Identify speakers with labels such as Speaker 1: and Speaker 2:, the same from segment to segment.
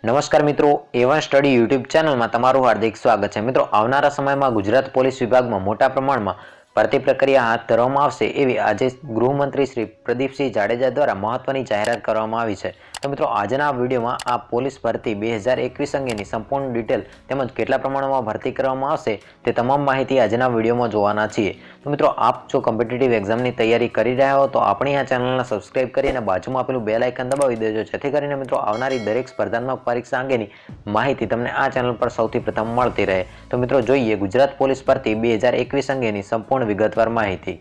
Speaker 1: નમસ્કાર મિત્રો, A1 study YouTube ચેનલમાં તમારું હાર્દિક સ્વાગત છે। મિત્રો, આવનારા સમયમાં ગુજરાત પોલીસ વિભાગમાં મોટા પ્રમાણમાં ભરતી પ્રક્રિયા હાથ ધરવામાં આવશે એવી આજે ગૃહમંત્રી શ્રી પ્રદીપસિંહ જાડેજા દ્વારા મહત્વની જાહેરાત કરવામાં આવી છે। તો મિત્રો, આજના વિડીયોમાં આ પોલીસ ભરતી 2021 અંગેની સંપૂર્ણ ડિટેલ તેમજ કેટલા પ્રમાણમાં ભરતી કરવામાં આવશે તે તમામ માહિતી આજના વિડીયોમાં જોવાના છીએ। તો મિત્રો, આપ જો કોમ્પિટિટિવ એક્ઝામની તૈયારી કરી રહ્યા હો તો આપણી આ ચેનલને સબસ્ક્રાઇબ કરી અને બાજુમાં આપેલું બેલ આઇકન દબાવી દેજો, જેથી કરીને મિત્રો આવનારી દરેક સ્પર્ધાત્મક પરીક્ષા અંગેની માહિતી તમને આ ચેનલ પર સૌથી પ્રથમ મળતી રહે। તો મિત્રો, જોઈએ ગુજરાત પોલીસ ભરતી 2021 અંગેની સંપૂર્ણ વિગતવાર માહિતી।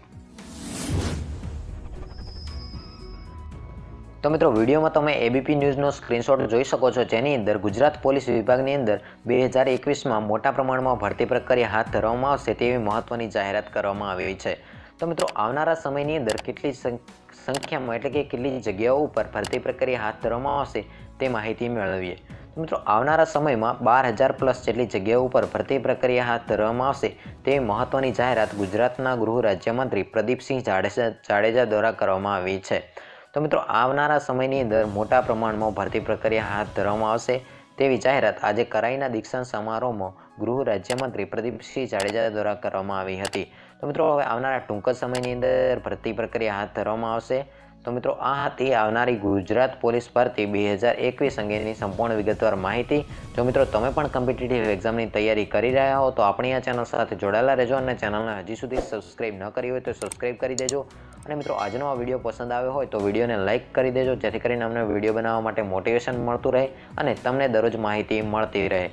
Speaker 1: તો મિત્રો, વિડીયોમાં તમે એબીપી ન્યૂઝનો સ્ક્રીનશોટ જોઈ શકો છો, જેની અંદર ગુજરાત પોલીસ વિભાગની અંદર 2021માં મોટા પ્રમાણમાં ભરતી પ્રક્રિયા હાથ ધરવામાં આવશે તેવી મહત્વની જાહેરાત કરવામાં આવી છે। તો મિત્રો, આવનારા સમયની અંદર કેટલી સંખ્યામાં એટલે કે કેટલી જગ્યાઓ ઉપર ભરતી પ્રક્રિયા હાથ ધરવામાં આવશે તે માહિતી મેળવીએ। તો મિત્રો, આવનારા સમયમાં 12,000+ જેટલી જગ્યાઓ ઉપર ભરતી પ્રક્રિયા હાથ ધરવામાં આવશે તે મહત્વની જાહેરાત ગુજરાતના ગૃહ રાજ્યમંત્રી પ્રદીપસિંહ જાડેજા દ્વારા કરવામાં આવી છે। તો મિત્રો, આવનારા સમયની અંદર મોટા પ્રમાણમાં ભરતી પ્રક્રિયા હાથ ધરવામાં આવશે તેવી જાહેરાત આજે કરાઈના દીક્ષાંત સમારોહમાં ગૃહ રાજ્યમંત્રી પ્રદીપસિંહ જાડેજા દ્વારા કરવામાં આવી હતી। તો મિત્રો, હવે આવનારા ટૂંક જ સમયની અંદર ભરતી પ્રક્રિયા હાથ ધરવામાં આવશે। તો મિત્રો, આ હતી આવનારી ગુજરાત પોલીસ ભરતી 2021 અંગેની સંપૂર્ણ વિગતવાર માહિતી। જો મિત્રો તમે પણ કોમ્પિટિટિવ એક્ઝામની તૈયારી કરી રહ્યા હો તો આપણી આ ચેનલ સાથે જોડાયેલા રહેજો અને ચેનલને હજી સુધી સબસ્ક્રાઇબ ન કરી હોય તો સબસ્ક્રાઇબ કરી દેજો। અને મિત્રો, આજનો આ વિડીયો પસંદ આવ્યો હોય તો વિડીયોને લાઇક કરી દેજો, જેથી કરીને અમને વિડીયો બનાવવા માટે મોટિવેશન મળતું રહે અને તમને દરરોજ માહિતી મળતી રહે।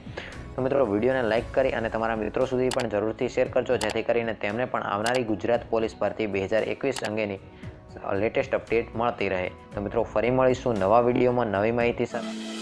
Speaker 1: તો મિત્રો, વિડીયોને લાઇક કરી અને તમારા મિત્રો સુધી પણ જરૂરથી શેર કરજો, જેથી કરીને તેમને પણ આવનારી ગુજરાત પોલીસ ભરતી 2021 અંગેની લેટેસ્ટ અપડેટ મળતી રહે। તો મિત્રો, ફરી મળીશું નવા વિડીયોમાં નવી માહિતી સાથે।